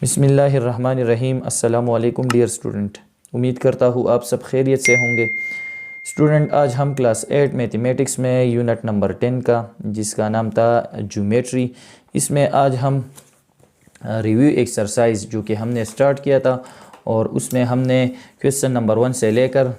बिस्मिल्लाहिर्रहमानिर्रहीम। अस्सलामु अलैकुम डियर स्टूडेंट, उम्मीद करता हूँ आप सब खैरियत से होंगे। स्टूडेंट, आज हम क्लास 8 मैथमेटिक्स में यूनिट नंबर 10 का, जिसका नाम था ज्योमेट्री, इसमें आज हम रिव्यू एक्सरसाइज जो कि हमने स्टार्ट किया था और उसमें हमने क्वेश्चन नंबर 1 से लेकर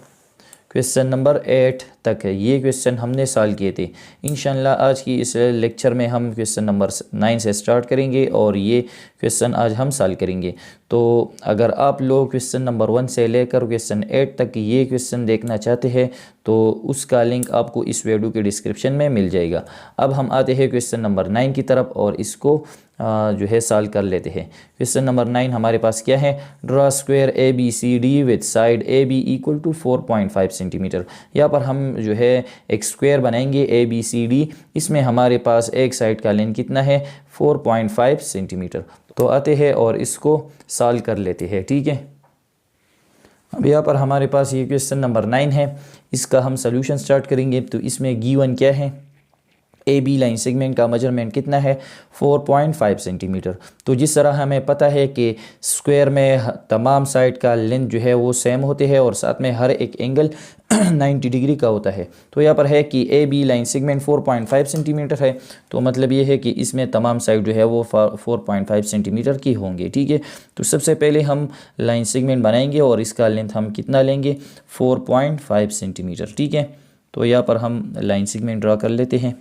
क्वेश्चन नंबर 8 तक है, ये क्वेश्चन हमने सॉल्व किए थे। इंशाल्लाह आज की इस लेक्चर में हम क्वेश्चन नंबर 9 से स्टार्ट करेंगे और ये क्वेश्चन आज हम सॉल्व करेंगे। तो अगर आप लोग क्वेश्चन नंबर 1 से लेकर क्वेश्चन 8 तक ये क्वेश्चन देखना चाहते हैं तो उसका लिंक आपको इस वीडियो के डिस्क्रिप्शन में मिल जाएगा। अब हम आते हैं क्वेश्चन नंबर 9 की तरफ और इसको जो है सॉल्व कर लेते हैं। क्वेश्चन नंबर 9 हमारे पास क्या है? Draw square A B C D with side A B equal to 4.5 centimetre. यहाँ पर हम जो है एक स्क्वायर बनाएंगे ए बी सी डी, इसमें हमारे पास एक साइड का लेंथ कितना है? 4.5 सेंटीमीटर। तो आते हैं और इसको सॉल्व कर लेते हैं, ठीक है। अब यहाँ पर हमारे पास ये क्वेश्चन नंबर 9 है, इसका हम सोल्यूशन स्टार्ट करेंगे। तो इसमें गिवन क्या है? ए बी लाइन सेगमेंट का मेजरमेंट कितना है? 4.5 सेंटीमीटर। तो जिस तरह हमें पता है कि स्क्वायर में तमाम साइड का लेंथ जो है वो सेम होते हैं और साथ में हर एक एंगल 90 डिग्री का होता है। तो यहाँ पर है कि A B line segment 4.5 centimetre है, तो मतलब ये है कि इसमें तमाम साइड जो है वो 4.5 सेंटीमीटर की होंगे, ठीक है। तो सबसे पहले हम लाइन सेगमेंट बनाएंगे और इसका लेंथ हम कितना लेंगे? 4.5 सेंटीमीटर, ठीक है। तो यहाँ पर हम लाइन सेगमेंट ड्रा कर लेते हैं।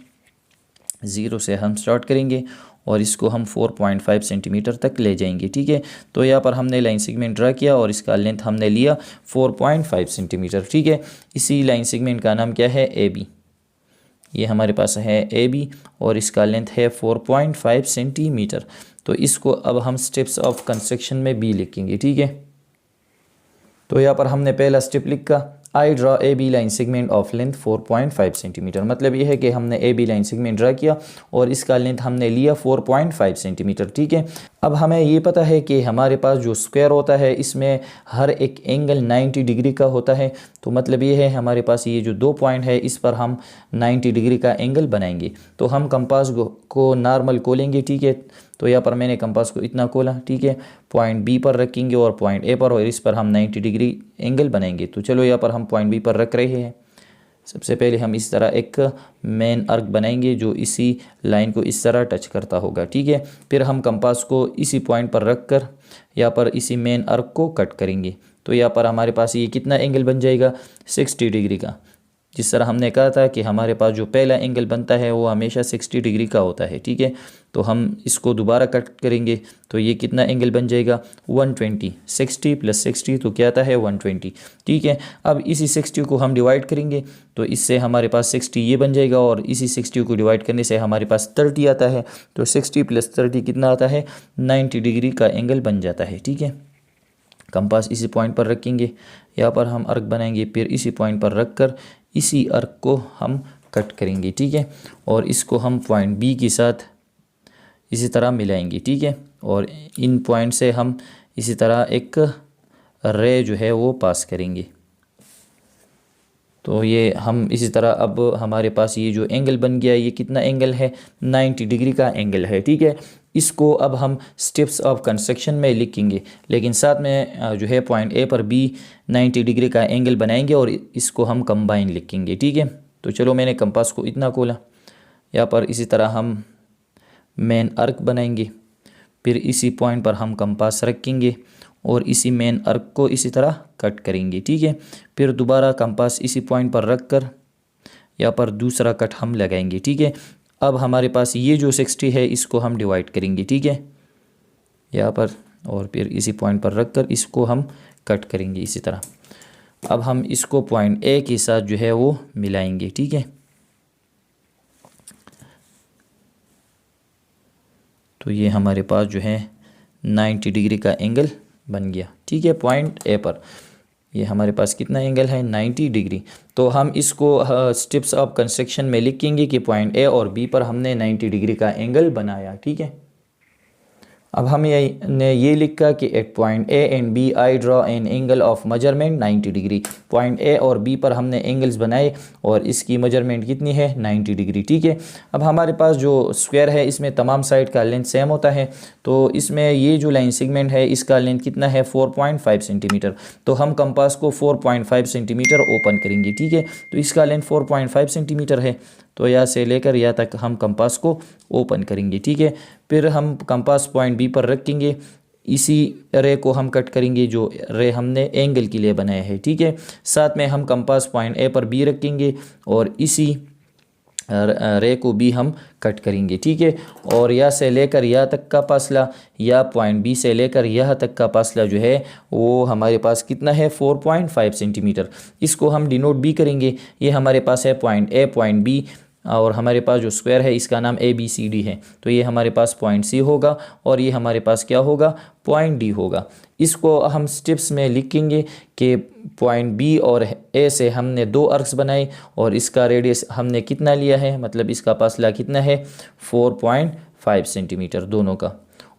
0 से हम स्टार्ट करेंगे और इसको हम 4.5 सेंटीमीटर तक ले जाएंगे, ठीक है। तो यहाँ पर हमने लाइन सेगमेंट ड्रा किया और इसका लेंथ हमने लिया 4.5 सेंटीमीटर, ठीक है। इसी लाइन सेगमेंट का नाम क्या है? A B. ये हमारे पास है ए बी और इसका लेंथ है 4.5 सेंटीमीटर। तो इसको अब हम स्टेप्स ऑफ कंस्ट्रक्शन में बी लिखेंगे, ठीक है। तो यहाँ पर हमने पहला स्टेप लिखा, I draw A B line segment of length 4.5 centimetre. मतलब ये है कि हमने A B line segment draw किया और इसका लेंथ हमने लिया 4.5 सेंटीमीटर, ठीक है। अब हमें ये पता है कि हमारे पास जो स्क्वायर होता है इसमें हर एक एंगल 90 डिग्री का होता है। तो मतलब ये है हमारे पास ये जो 2 पॉइंट है इस पर हम 90 डिग्री का एंगल बनाएंगे। तो हम कंपास को नॉर्मल खोलेंगे, ठीक है। तो यहाँ पर मैंने कंपास को इतना खोला, ठीक है। पॉइंट बी पर रखेंगे और पॉइंट ए पर, और इस पर हम 90 डिग्री एंगल बनाएंगे। तो चलो यहाँ पर हम पॉइंट बी पर रख रहे हैं। सबसे पहले हम इस तरह एक मेन आर्क बनाएंगे जो इसी लाइन को इस तरह टच करता होगा, ठीक है। फिर हम कंपास को इसी पॉइंट पर रख कर यहाँ पर इसी मेन आर्क को कट करेंगे। तो यहाँ पर हमारे पास ये कितना एंगल बन जाएगा? 60 डिग्री का। जिस तरह हमने कहा था कि हमारे पास जो पहला एंगल बनता है वो हमेशा 60 डिग्री का होता है, ठीक है। तो हम इसको दोबारा कट करेंगे तो ये कितना एंगल बन जाएगा? 120। 60 + 60 तो क्या आता है? 120, ठीक है। अब इसी 60 को हम डिवाइड करेंगे तो इससे हमारे पास 60 ये बन जाएगा और इसी 60 को डिवाइड करने से हमारे पास 30 आता है। तो 60 + 30 कितना आता है? 90 डिग्री का एंगल बन जाता है, ठीक है। कंपास इसी पॉइंट पर रखेंगे, यहाँ पर हम आर्क बनाएंगे, फिर इसी पॉइंट पर रख कर इसी आर्क को हम कट करेंगे, ठीक है। और इसको हम पॉइंट बी के साथ इसी तरह मिलाएंगे, ठीक है। और इन पॉइंट से हम इसी तरह एक रे जो है वो पास करेंगे। तो ये हम इसी तरह, अब हमारे पास ये जो एंगल बन गया ये कितना एंगल है? 90 डिग्री का एंगल है, ठीक है। इसको अब हम स्टेप्स ऑफ कंस्ट्रक्शन में लिखेंगे, लेकिन साथ में जो है पॉइंट ए पर बी 90 डिग्री का एंगल बनाएंगे और इसको हम कंबाइन लिखेंगे, ठीक है। तो चलो मैंने कंपास को इतना खोला, यहाँ पर इसी तरह हम मेन आर्क बनाएंगे, फिर इसी पॉइंट पर हम कंपास रखेंगे और इसी मेन आर्क को इसी तरह कट करेंगे, ठीक है। फिर दोबारा कंपास इसी पॉइंट पर रख कर यहाँ पर दूसरा कट हम लगाएंगे, ठीक है। अब हमारे पास ये जो 60 है इसको हम डिवाइड करेंगे, ठीक है, यहाँ पर, और फिर इसी पॉइंट पर रख कर इसको हम कट करेंगे इसी तरह। अब हम इसको पॉइंट ए के साथ जो है वो मिलाएंगे, ठीक है। तो ये हमारे पास जो है 90 डिग्री का एंगल बन गया, ठीक है। पॉइंट ए पर ये हमारे पास कितना एंगल है? 90 डिग्री। तो हम इसको स्टेप्स ऑफ कंस्ट्रक्शन में लिखेंगे कि पॉइंट ए और बी पर हमने 90 डिग्री का एंगल बनाया, ठीक है। अब हम ने ये लिखा कि at point A and B I draw an angle of measurement 90 degree. Point A और बी पर हमने एंगल्स बनाए और इसकी मेजरमेंट कितनी है 90 डिग्री। ठीक है, अब हमारे पास जो स्क्वायर है इसमें तमाम साइड का लेंथ सेम होता है, तो इसमें ये जो लाइन सेगमेंट है इसका लेंथ कितना है 4.5 सेंटीमीटर। तो हम कंपास को 4.5 सेंटीमीटर ओपन करेंगे। ठीक है, तो इसका लेंथ 4.5 सेंटीमीटर है, तो यहाँ से लेकर यहाँ तक हम कंपास को ओपन करेंगे। ठीक है, फिर हम कंपास पॉइंट बी पर रखेंगे, इसी रे को हम कट करेंगे जो रे हमने एंगल के लिए बनाया है। ठीक है, साथ में हम कंपास पॉइंट ए पर बी रखेंगे और इसी रे को भी हम कट करेंगे। ठीक है, और यहाँ से लेकर यहाँ तक का फासला या पॉइंट बी से लेकर यहाँ तक का फासला जो है वो हमारे पास कितना है 4.5 सेंटीमीटर। इसको हम डिनोट भी करेंगे। ये हमारे पास है पॉइंट ए, पॉइंट बी, और हमारे पास जो स्क्वायर है इसका नाम ABCD है, तो ये हमारे पास पॉइंट सी होगा और ये हमारे पास क्या होगा पॉइंट डी होगा। इसको हम स्टेप्स में लिखेंगे कि पॉइंट बी और ए से हमने 2 आर्क्स बनाए और इसका रेडियस हमने कितना लिया है, मतलब इसका फासला कितना है 4.5 सेंटीमीटर दोनों का,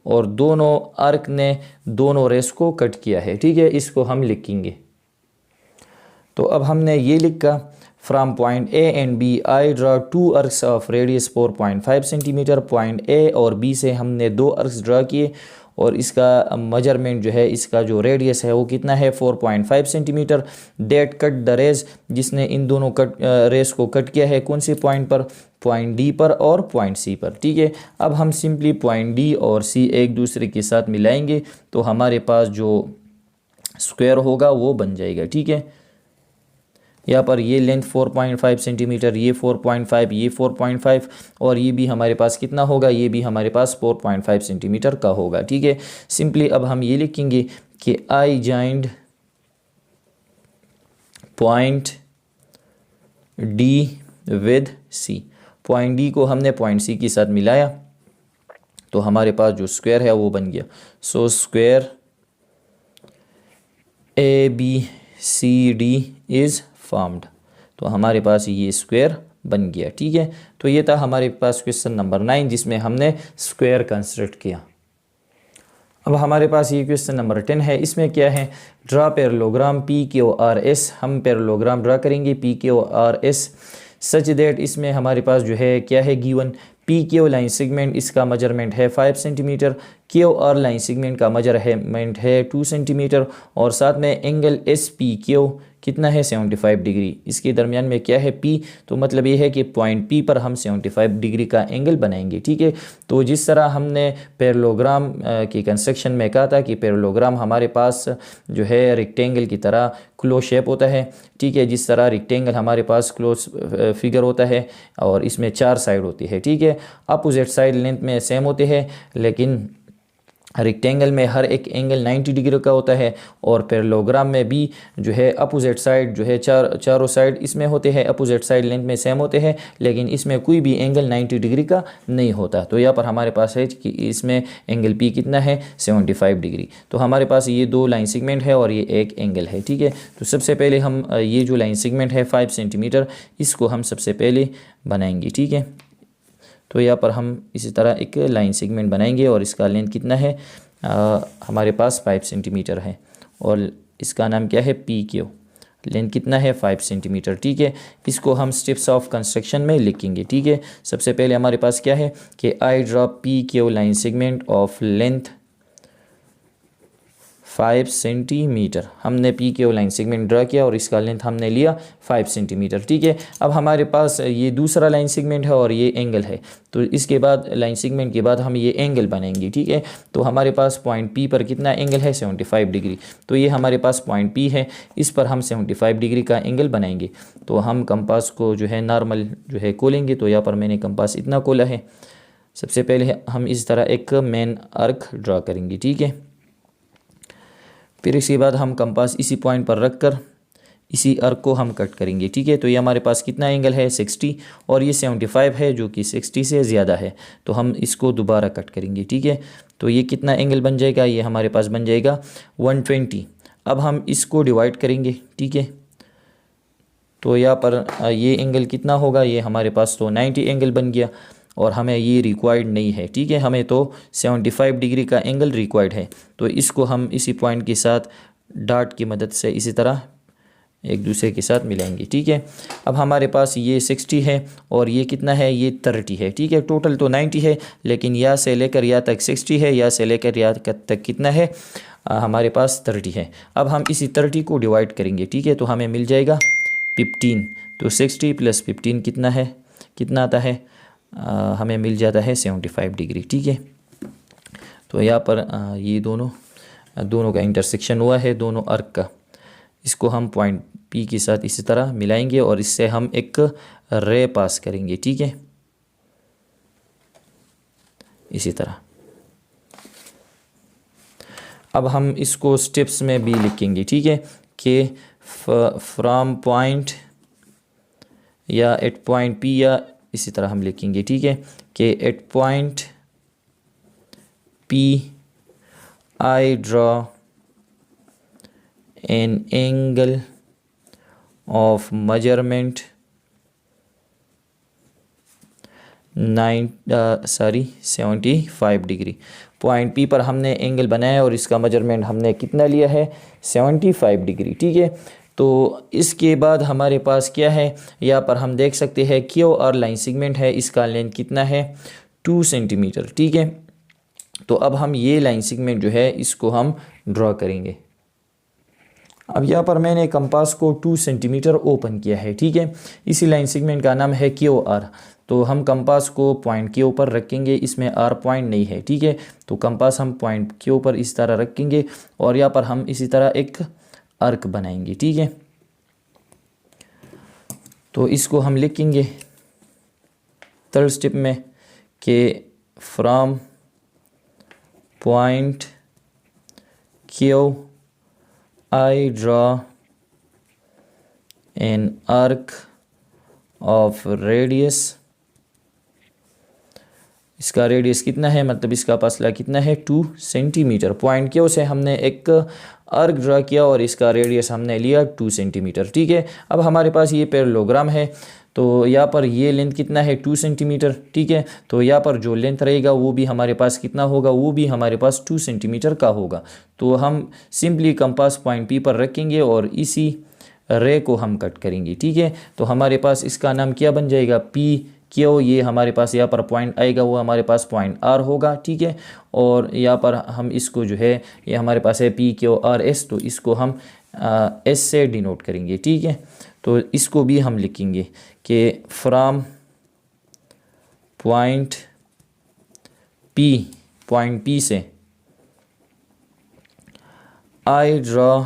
और दोनों आर्क ने दोनों रेस को कट किया है। ठीक है, इसको हम लिखेंगे। तो अब हमने ये लिखा from point A and B I draw 2 arcs of radius 4.5 centimetre. Point A और बी से हमने 2 आर्क्स ड्रा किए और इसका मेजरमेंट जो है, इसका जो रेडियस है वो कितना है 4.5 centimetre. That cut the rays, जिसने इन दोनों रेस को कट किया है कौन से पॉइंट पर, पॉइंट डी पर और पॉइंट सी पर। ठीक है, अब हम सिंपली पॉइंट डी और सी एक दूसरे के साथ मिलाएंगे तो हमारे पास जो स्क्वायर होगा वो बन जाएगा। ठीक है, यहाँ पर ये लेंथ 4.5 सेंटीमीटर, ये 4.5, ये 4.5 और ये भी हमारे पास कितना होगा, ये भी हमारे पास 4.5 सेंटीमीटर का होगा। ठीक है, सिंपली अब हम ये लिखेंगे कि I joined point D with C. Point D को हमने पॉइंट सी के साथ मिलाया तो हमारे पास जो स्क्वायर है वो बन गया। So square ABCD is formed, तो हमारे पास ये स्क्वायर बन गया। ठीक है, तो ये था हमारे पास क्वेश्चन नंबर 9 जिसमें हमने स्क्वायर कंस्ट्रक्ट किया। अब हमारे पास ये क्वेश्चन नंबर 10 है। इसमें क्या है, ड्रा पैरेललोग्राम PQRS। हम पैरेललोग्राम ड्रा करेंगे PQRS सच दैट, इसमें हमारे पास जो है क्या है गिवन, PQ लाइन सेगमेंट इसका मेजरमेंट है 5 सेंटीमीटर, QR लाइन सेगमेंट का मेजरमेंट है 2 सेंटीमीटर और साथ में एंगल SPQ कितना है 75 डिग्री। इसके दरमियान में क्या है P, तो मतलब ये है कि पॉइंट P पर हम 75 डिग्री का एंगल बनाएंगे। ठीक है, तो जिस तरह हमने पैरेललोग्राम की कंस्ट्रक्शन में कहा था कि पैरेललोग्राम हमारे पास जो है रेक्टेंगल की तरह क्लोज शेप होता है। ठीक है, जिस तरह रेक्टेंगल हमारे पास क्लोज फिगर होता है और इसमें 4 साइड होती है। ठीक है, अपोजिट साइड लेंथ में सेम होते हैं, लेकिन रेक्टेंगल में हर एक एंगल 90 डिग्री का होता है और पैरेललोग्राम में भी जो है अपोजिट साइड जो है चारों साइड इसमें होते हैं, अपोजिट साइड लेंथ में सेम होते हैं, लेकिन इसमें कोई भी एंगल 90 डिग्री का नहीं होता। तो यहाँ पर हमारे पास है कि इसमें एंगल P कितना है 75 डिग्री। तो हमारे पास ये 2 लाइन सेगमेंट है और ये एक एंगल है। ठीक है, तो सबसे पहले हम ये जो लाइन सेगमेंट है 5 सेंटीमीटर इसको हम सबसे पहले बनाएंगे। ठीक है, तो यहाँ पर हम इसी तरह एक लाइन सेगमेंट बनाएंगे और इसका लेंथ कितना है हमारे पास 5 सेंटीमीटर है और इसका नाम क्या है PQ। लेंथ कितना है 5 सेंटीमीटर। ठीक है, इसको हम स्टेप्स ऑफ कंस्ट्रक्शन में लिखेंगे। ठीक है, सबसे पहले हमारे पास क्या है कि I draw PQ line segment of length 5 centimetre. हमने PQ लाइन सेगमेंट ड्रा किया और इसका लेंथ हमने लिया 5 सेंटीमीटर। ठीक है, अब हमारे पास ये दूसरा लाइन सेगमेंट है और ये एंगल है, तो इसके बाद लाइन सेगमेंट के बाद हम ये एंगल बनाएंगे। ठीक है, तो हमारे पास पॉइंट P पर कितना एंगल है 75 डिग्री, तो ये हमारे पास पॉइंट P है, इस पर हम 75 डिग्री का एंगल बनाएंगे। तो हम कंपास को जो है नॉर्मल जो है खोलेंगे, तो यहाँ पर मैंने कंपास इतना खोला है। सबसे पहले हम इस तरह एक मेन आर्क ड्रा करेंगे। ठीक है, फिर इसके बाद हम कंपास इसी पॉइंट पर रखकर इसी आर्क को हम कट करेंगे। ठीक है, तो ये हमारे पास कितना एंगल है 60 और ये 75 है जो कि 60 से ज़्यादा है, तो हम इसको दोबारा कट करेंगे। ठीक है, तो ये कितना एंगल बन जाएगा, ये हमारे पास बन जाएगा 120। अब हम इसको डिवाइड करेंगे। ठीक है, तो यहाँ पर ये एंगल कितना होगा, ये हमारे पास तो 90 एंगल बन गया। और हमें ये रिक्वायर्ड नहीं है, ठीक है। हमें तो 75 डिग्री का एंगल रिक्वायर्ड है। तो इसको हम इसी पॉइंट के साथ डॉट की मदद से इसी तरह एक दूसरे के साथ मिलाएंगे, ठीक है। अब हमारे पास ये 60 है और ये कितना है, ये 30 है, ठीक है। टोटल तो 90 है, लेकिन यहाँ से लेकर यहाँ तक 60 है, यहाँ से लेकर यहाँ तक कितना है, हमारे पास 30 है। अब हम इसी 30 को डिवाइड करेंगे, ठीक है। तो हमें मिल जाएगा 15। तो 60 + 15 कितना है, कितना आता है, हमें मिल जाता है 75 डिग्री, ठीक है। तो यहाँ पर ये दोनों का इंटरसेक्शन हुआ है, दोनों आर्क का। इसको हम पॉइंट पी के साथ इसी तरह मिलाएंगे और इससे हम एक रे पास करेंगे, ठीक है, इसी तरह। अब हम इसको स्टेप्स में भी लिखेंगे, ठीक है, कि फ्रॉम पॉइंट या एट पॉइंट पी, या इसी तरह हम लिखेंगे, ठीक है, कि at point P I draw an angle of measurement 75 degree. Point P पर हमने एंगल बनाया और इसका मेजरमेंट हमने कितना लिया है, 75 डिग्री, ठीक है। तो इसके बाद हमारे पास क्या है, यहाँ पर हम देख सकते हैं क्यू आर लाइन सेगमेंट है, इसका लेंथ कितना है, 2 सेंटीमीटर, ठीक है। तो अब हम ये लाइन सेगमेंट जो है इसको हम ड्रॉ करेंगे। अब यहाँ पर मैंने कंपास को 2 सेंटीमीटर ओपन किया है, ठीक है। इसी लाइन सेगमेंट का नाम है क्यू आर। तो हम कंपास को पॉइंट के ऊपर रखेंगे, इसमें आर पॉइंट नहीं है, ठीक है। तो कंपास हम पॉइंट के ऊपर इस तरह रखेंगे और यहाँ पर हम इसी तरह एक आर्क बनाएंगे, ठीक है। तो इसको हम लिखेंगे थर्ड स्टेप में कि from point Q I draw an arc of radius, इसका रेडियस कितना है, मतलब इसका फासला कितना है, 2 सेंटीमीटर। पॉइंट क्यू से हमने एक आर्क ड्रा किया और इसका रेडियस हमने लिया 2 सेंटीमीटर, ठीक है। अब हमारे पास ये पैरेललोग्राम है, तो यहाँ पर ये लेंथ कितना है, 2 सेंटीमीटर, ठीक है। तो यहाँ पर जो लेंथ रहेगा वो भी हमारे पास कितना होगा, वो भी हमारे पास 2 सेंटीमीटर का होगा। तो हम सिंपली कंपास पॉइंट पी पर रखेंगे और इसी रे को हम कट करेंगे, ठीक है। तो हमारे पास इसका नाम क्या बन जाएगा, पी क्यू, ये हमारे पास यहाँ पर पॉइंट आएगा, वो हमारे पास पॉइंट आर होगा, ठीक है। और यहाँ पर हम इसको जो है, ये हमारे पास है पी क्यू आर एस, तो इसको हम एस से डिनोट करेंगे, ठीक है। तो इसको भी हम लिखेंगे कि फ्रॉम पॉइंट पी से आई draw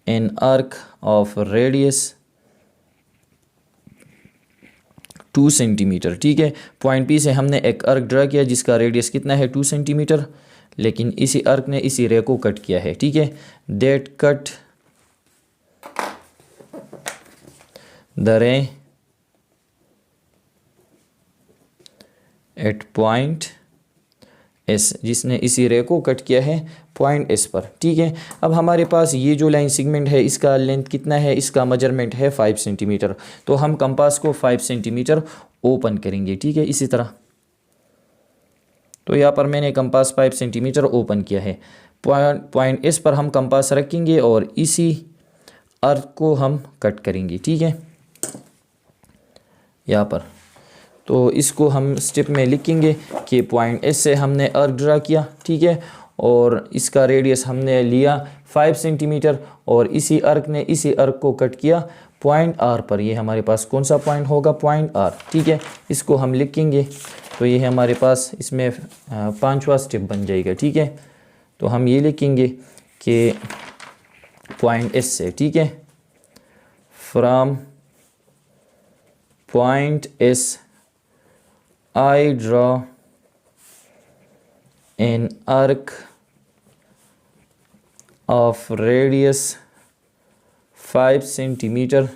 an arc of radius 2 centimetre, ठीक है। पॉइंट पी से हमने एक आर्क ड्रा किया जिसका रेडियस कितना है, 2 सेंटीमीटर, लेकिन इसी आर्क ने इसी रे को कट किया है, ठीक है। That cut the ray at point S, जिसने इसी रे को कट किया है पॉइंट एस पर, ठीक है। अब हमारे पास ये जो लाइन सेगमेंट है इसका लेंथ कितना है, इसका मेजरमेंट है 5 सेंटीमीटर। तो हम कंपास को 5 सेंटीमीटर ओपन करेंगे, ठीक है, इसी तरह। तो यहाँ पर मैंने कंपास 5 सेंटीमीटर ओपन किया है। पॉइंट एस पर हम कंपास रखेंगे और इसी आर्क को हम कट करेंगे, ठीक है, यहाँ पर। तो इसको हम स्टेप में लिखेंगे कि पॉइंट एस से हमने आर्क ड्रा किया, ठीक है, और इसका रेडियस हमने लिया 5 सेंटीमीटर और इसी आर्क ने इसी आर्क को कट किया पॉइंट आर पर। ये हमारे पास कौन सा पॉइंट होगा, पॉइंट आर, ठीक है। इसको हम लिखेंगे, तो ये हमारे पास इसमें 5वां स्टेप बन जाएगा, ठीक है। तो हम ये लिखेंगे कि पॉइंट एस से, ठीक है, from point S I draw an arc of radius 5 centimeter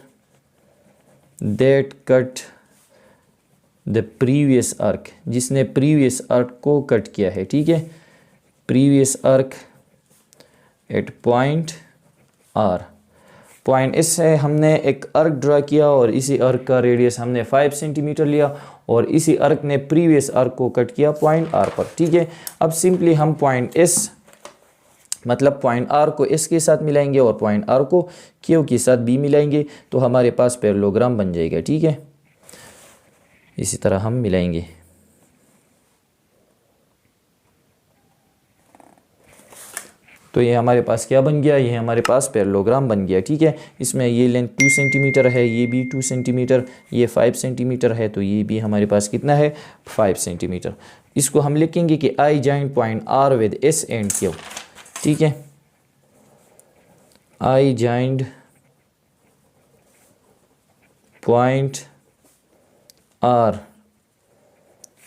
that cut the previous arc, जिसने previous arc को कट किया है, ठीक है, previous arc at point R। Point S से हमने एक आर्क ड्रा किया और इसी आर्क का रेडियस हमने 5 सेंटीमीटर लिया और इसी आर्क ने प्रीवियस आर्क को कट किया पॉइंट आर पर। ठीक है, अब सिंपली हम पॉइंट एस मतलब पॉइंट आर को एस के साथ मिलाएंगे और पॉइंट आर को क्यू के साथ बी मिलाएंगे तो हमारे पास पैरेललोग्राम बन जाएगा। ठीक है, इसी तरह हम मिलाएंगे। तो ये हमारे पास क्या बन गया, ये हमारे पास पैरेललोग्राम बन गया। ठीक है, इसमें ये लेंथ 2 सेंटीमीटर है, ये भी 2 सेंटीमीटर, ये 5 सेंटीमीटर है, तो ये भी हमारे पास कितना है 5 सेंटीमीटर। इसको हम लिखेंगे कि I joint point R with S and Q. ठीक है, I joint point R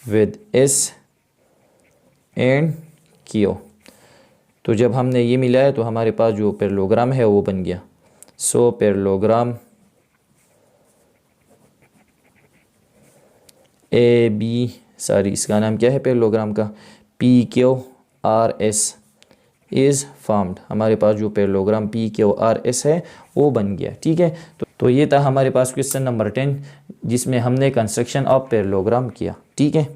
with S and Q. तो जब हमने ये मिलाया तो हमारे पास जो पैरेललोग्राम है वो बन गया। सो पैरेललोग्राम ए बी इसका नाम क्या है पैरेललोग्राम का, P Q R S is formed. हमारे पास जो parallelogram P Q R S है वो बन गया। ठीक है, तो ये था हमारे पास क्वेश्चन नंबर 10 जिसमें हमने कंस्ट्रक्शन ऑफ पैरेललोग्राम किया। ठीक है,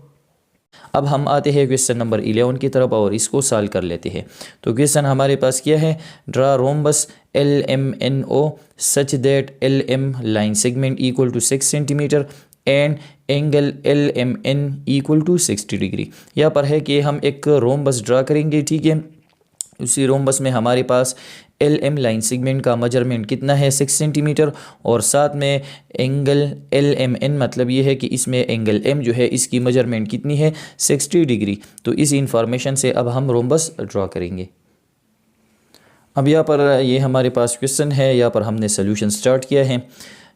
अब हम आते हैं क्वेश्चन नंबर 11 की तरफ और इसको सॉल्व कर लेते हैं। तो क्वेश्चन हमारे पास क्या है, draw rhombus L M N O such that L M line segment equal to 6 centimetre and angle L M N equal to 60 degree. यहाँ पर है कि हम एक रोम्बस ड्रा करेंगे। ठीक है, उसी रोम्बस में हमारे पास एल एम लाइन सेगमेंट का मेजरमेंट कितना है 6 सेंटीमीटर और साथ में एंगल एल एम एन मतलब ये है कि इसमें एंगल एम जो है इसकी मेजरमेंट कितनी है 60 डिग्री। तो इस इंफॉर्मेशन से अब हम रोम्बस ड्रा करेंगे। अब यहाँ पर ये हमारे पास क्वेश्चन है, यहाँ पर हमने सोल्यूशन स्टार्ट किया है।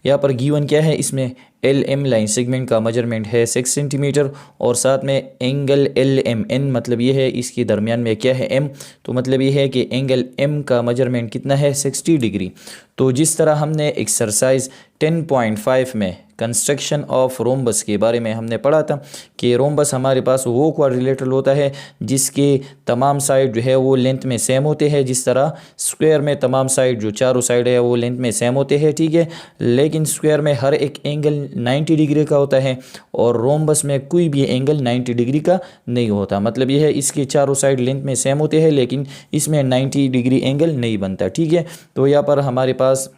यहाँ पर गिवन क्या है, इसमें एल एम लाइन सेगमेंट का मेजरमेंट है 6 सेंटीमीटर और साथ में एंगल एल एम एन मतलब ये है इसके दरमियान में क्या है एम, तो मतलब ये है कि एंगल एम का मेजरमेंट कितना है 60 डिग्री। तो जिस तरह हमने एक्सरसाइज 10.5 में कंस्ट्रक्शन ऑफ रोम्बस के बारे में हमने पढ़ा था कि रोम्बस हमारे पास वो क्वाड्रिलेटरल होता है जिसके तमाम साइड जो है वो लेंथ में सेम होते हैं, जिस तरह स्क्वायर में तमाम साइड जो चारों साइड है वो लेंथ में सेम होते हैं। ठीक है, लेकिन स्क्वायर में हर एक एंगल 90 डिग्री का होता है और रोम्बस में कोई भी एंगल 90 डिग्री का नहीं होता। मतलब यह है इसके चारों साइड लेंथ में सेम होते हैं लेकिन इसमें 90 डिग्री एंगल नहीं बनता। ठीक है, तो यहाँ पर हमारे पास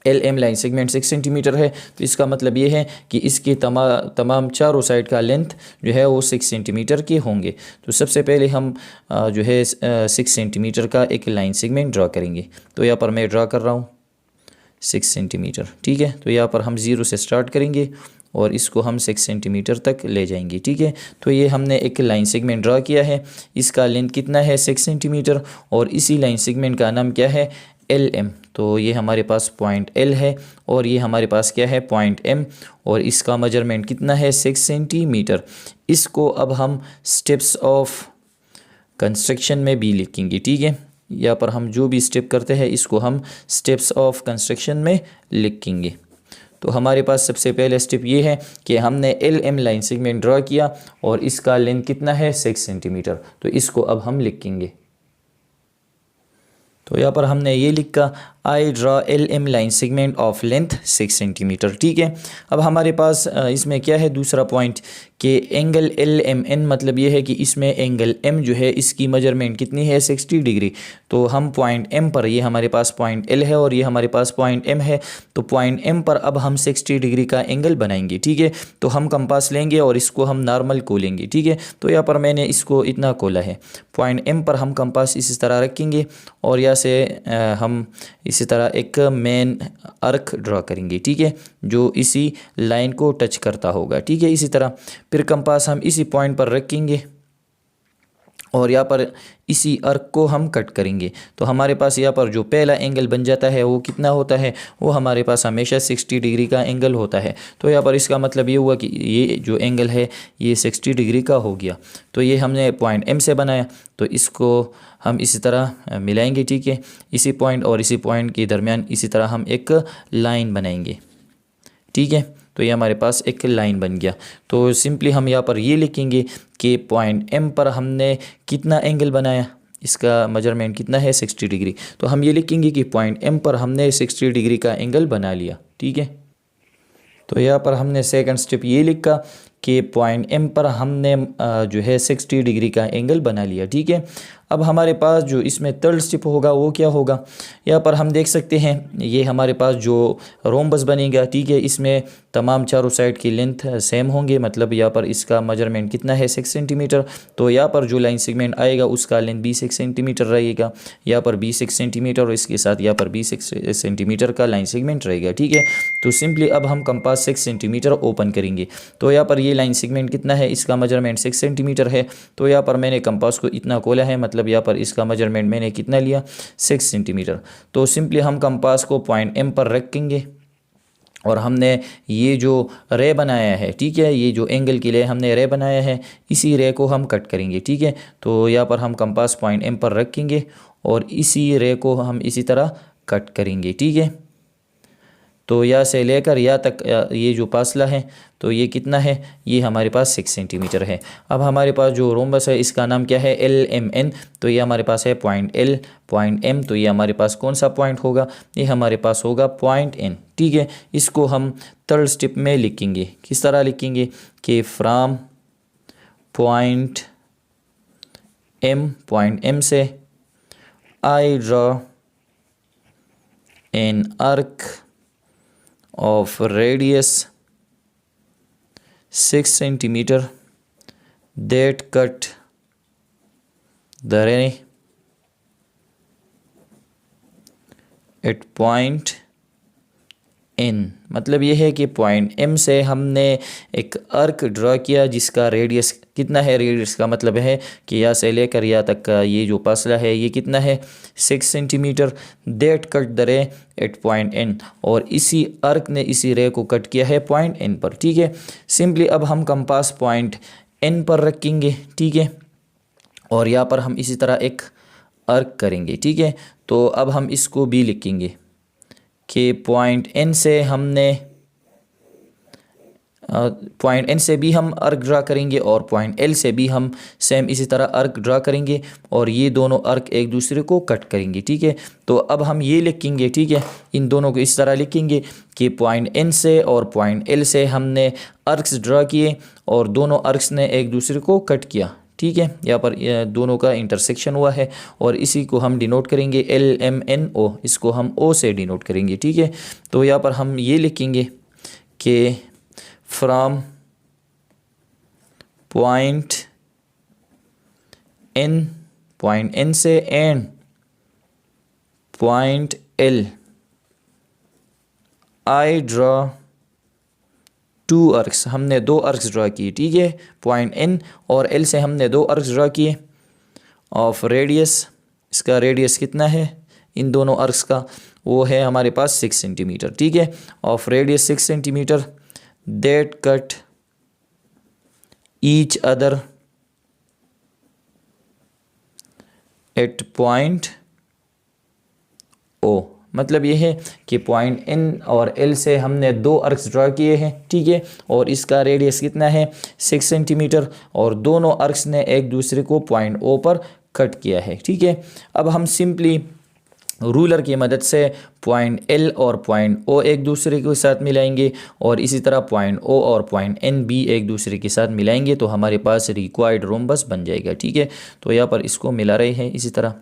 L M line segment 6 centimetre है, तो इसका मतलब ये है कि इसके तमाम चारों साइड का लेंथ जो है वो 6 सेंटीमीटर के होंगे। तो सबसे पहले हम जो है 6 सेंटीमीटर का एक लाइन सेगमेंट ड्रा करेंगे। तो यहाँ पर मैं ड्रा कर रहा हूँ 6 सेंटीमीटर। ठीक है, तो यहाँ पर हम 0 से स्टार्ट करेंगे और इसको हम 6 सेंटीमीटर तक ले जाएंगे। ठीक है, तो ये हमने एक लाइन सेगमेंट ड्रा किया है, इसका लेंथ कितना है 6 सेंटीमीटर और इसी लाइन सेगमेंट का नाम क्या है एल एम। तो ये हमारे पास पॉइंट एल है और ये हमारे पास क्या है पॉइंट एम और इसका मेजरमेंट कितना है 6 सेंटीमीटर। इसको अब हम स्टेप्स ऑफ कंस्ट्रक्शन में भी लिखेंगे। ठीक है, यहाँ पर हम जो भी स्टेप करते हैं इसको हम स्टेप्स ऑफ कंस्ट्रक्शन में लिखेंगे। तो हमारे पास सबसे पहले स्टेप ये है कि हमने L M line segment draw किया और इसका लेंथ कितना है 6 सेंटीमीटर। तो इसको अब हम लिखेंगे। तो यहाँ पर हमने ये लिखा I draw L M line segment of length 6 centimetre. ठीक है, अब हमारे पास इसमें क्या है दूसरा पॉइंट कि एंगल एल एम एन मतलब ये है कि इसमें एंगल एम जो है इसकी मेजरमेंट कितनी है 60 डिग्री। तो हम पॉइंट एम पर, ये हमारे पास पॉइंट एल है और ये हमारे पास पॉइंट एम है, तो पॉइंट एम पर अब हम 60 डिग्री का एंगल बनाएंगे। ठीक है, तो हम कंपास लेंगे और इसको हम नॉर्मल खोलेंगे। ठीक है, तो यहाँ पर मैंने इसको इतना खोला है, पॉइंट एम पर हम कंपास इसी तरह रखेंगे और यहाँ से हम इसी तरह एक मेन आर्क ड्रा करेंगे। ठीक है, जो इसी लाइन को टच करता होगा। ठीक है, इसी तरह फिर कंपास हम इसी पॉइंट पर रखेंगे और यहाँ पर इसी आर्क को हम कट करेंगे। तो हमारे पास यहाँ पर जो पहला एंगल बन जाता है वो कितना होता है, वो हमारे पास हमेशा 60 डिग्री का एंगल होता है। तो यहाँ पर इसका मतलब ये हुआ कि ये जो एंगल है ये 60 डिग्री का हो गया। तो ये हमने पॉइंट एम से बनाया, तो इसको हम इसी तरह मिलाएंगे। ठीक है, इसी पॉइंट और इसी पॉइंट के दरमियान इसी तरह हम एक लाइन बनाएंगे। ठीक है, तो ये हमारे पास एक लाइन बन गया। तो सिंपली हम यहाँ पर ये लिखेंगे कि पॉइंट एम पर हमने कितना एंगल बनाया, इसका मेजरमेंट कितना है 60 डिग्री। तो हम ये लिखेंगे कि पॉइंट एम पर हमने 60 डिग्री का एंगल बना लिया। ठीक है, तो यहाँ पर हमने सेकंड स्टेप ये लिखा कि पॉइंट एम पर हमने जो है 60 डिग्री का एंगल बना लिया। ठीक है, अब हमारे पास जो इसमें थर्ड स्टेप होगा वो क्या होगा, यहाँ पर हम देख सकते हैं ये हमारे पास जो रोम्बस बनेगा। ठीक है, इसमें तमाम चारों साइड की लेंथ सेम होंगे, मतलब यहाँ पर इसका मेजरमेंट कितना है 6 सेंटीमीटर। तो यहाँ पर जो लाइन सेगमेंट आएगा उसका लेंथ 20 सेंटीमीटर रहेगा, यहाँ पर 20 सेंटीमीटर और इसके साथ यहाँ पर 20 सेंटीमीटर का लाइन सेगमेंट रहेगा। ठीक है, तो सिंपली अब हम कंपास 6 सेंटीमीटर ओपन करेंगे। तो यहाँ पर ये लाइन सेगमेंट कितना है, इसका मेजरमेंट 6 सेंटीमीटर है। तो यहाँ पर मैंने कंपास को इतना खोला है, मतलब यहाँ पर इसका मेजरमेंट मैंने कितना लिया 6 सेंटीमीटर। तो सिंपली हम कंपास को पॉइंट एम पर रखेंगे और हमने ये जो रे बनाया है, ठीक है, ये जो एंगल के लिए हमने रे बनाया है, इसी रे को हम कट करेंगे। ठीक है, तो यहाँ पर हम कंपास पॉइंट एम पर रखेंगे और इसी रे को हम इसी तरह कट करेंगे। ठीक है, तो यहाँ से लेकर यहाँ तक ये जो फासला है तो ये कितना है, ये हमारे पास 6 सेंटीमीटर है। अब हमारे पास जो रोम्बस है इसका नाम क्या है, एल एम एन। तो ये हमारे पास है पॉइंट एल, पॉइंट एम, तो ये हमारे पास कौन सा पॉइंट होगा, ये हमारे पास होगा पॉइंट एन। ठीक है, इसको हम थर्ड स्टेप में लिखेंगे। किस तरह लिखेंगे कि फ्रॉम पॉइंट एम से आई draw an arc of radius 6 centimeter that cut the ray at point N। मतलब ये है कि पॉइंट M से हमने एक आर्क ड्रा किया जिसका रेडियस कितना है, रेडियस का मतलब है कि यहाँ से लेकर यहाँ तक का ये जो फासला है ये कितना है 6 centimetre. That cut the ray at point N, और इसी आर्क ने इसी रे को कट किया है पॉइंट N पर। ठीक है, सिंपली अब हम कंपास पॉइंट N पर रखेंगे। ठीक है, और यहाँ पर हम इसी तरह एक आर्क करेंगे। ठीक है, तो अब हम इसको भी लिखेंगे कि पॉइंट एन से हमने पॉइंट एन से भी हम आर्क ड्रा करेंगे और पॉइंट एल से भी हम सेम इसी तरह आर्क ड्रा करेंगे और ये दोनों आर्क एक दूसरे को कट करेंगे। ठीक है, तो अब हम ये लिखेंगे, ठीक है, इन दोनों को इस तरह लिखेंगे कि पॉइंट एन से और पॉइंट एल से हमने आर्क्स ड्रा किए और दोनों आर्क्स ने एक दूसरे को कट किया। ठीक है, यहाँ पर दोनों का इंटरसेक्शन हुआ है और इसी को हम डिनोट करेंगे एल एम एन ओ, इसको हम ओ से डिनोट करेंगे। ठीक है, तो यहाँ पर हम ये लिखेंगे कि फ्रॉम पॉइंट एन से and point L I draw 2 arcs, हमने 2 आर्क्स ड्रा किए। ठीक है, पॉइंट एन और एल से हमने 2 आर्क्स ड्रा किए ऑफ रेडियस, इसका रेडियस कितना है इन दोनों आर्क्स का, वो है हमारे पास 6 सेंटीमीटर। ठीक है, of radius 6 centimetre that cut each other at point O. मतलब ये है कि पॉइंट एन और एल से हमने 2 आर्क्स ड्रा किए हैं। ठीक है, और इसका रेडियस कितना है 6 सेंटीमीटर और दोनों आर्क्स ने एक दूसरे को पॉइंट ओ पर कट किया है। ठीक है, अब हम सिंपली रूलर की मदद से पॉइंट एल और पॉइंट ओ एक दूसरे के साथ मिलाएंगे और इसी तरह पॉइंट ओ और पॉइंट एन भी एक दूसरे के साथ मिलाएंगे तो हमारे पास रिक्वायर्ड रोम्बस बन जाएगा। ठीक है, तो यहाँ पर इसको मिला रहे हैं इसी तरह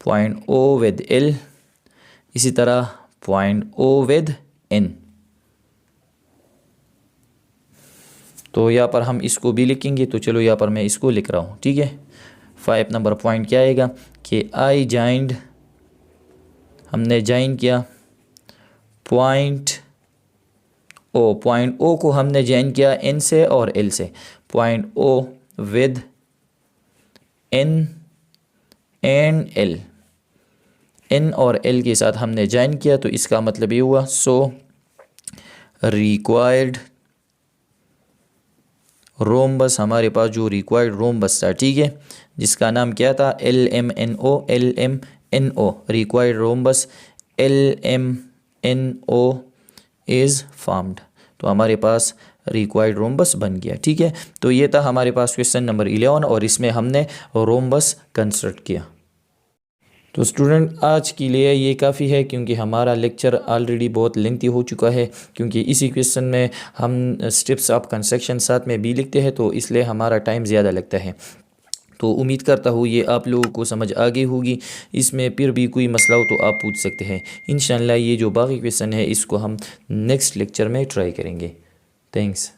पॉइंट ओ विद एल, इसी तरह पॉइंट ओ विद एन। तो यहाँ पर हम इसको भी लिखेंगे, तो चलो यहाँ पर मैं इसको लिख रहा हूँ। ठीक है, 5 नंबर पॉइंट क्या आएगा कि आई जॉइंड, हमने जॉइन किया पॉइंट ओ को हमने जॉइन किया एन से और एल से, point O with N and L, N और एल के साथ हमने जॉइन किया तो इसका मतलब ये हुआ सो रिक्वायर्ड रोम्बस, हमारे पास जो रिक्वायर्ड रोम्बस था, ठीक है, जिसका नाम क्या था L M N O, required rhombus L M N O is formed. तो हमारे पास रिक्वायर्ड रोम्बस बन गया। ठीक है, तो ये था हमारे पास क्वेश्चन नंबर 11 और इसमें हमने रोम्बस कंस्ट्रक्ट किया। तो स्टूडेंट आज के लिए ये काफ़ी है, क्योंकि हमारा लेक्चर ऑलरेडी बहुत लेंथी हो चुका है, क्योंकि इसी क्वेश्चन में हम स्टेप्स ऑफ कंस्ट्रक्शन साथ में भी लिखते हैं, तो इसलिए हमारा टाइम ज़्यादा लगता है। तो उम्मीद करता हूँ ये आप लोगों को समझ आ गई होगी। इसमें फिर भी कोई मसला हो तो आप पूछ सकते हैं। इंशाल्लाह ये जो बाकी क्वेश्चन है इसको हम नेक्स्ट लेक्चर में ट्राई करेंगे। थैंक्स।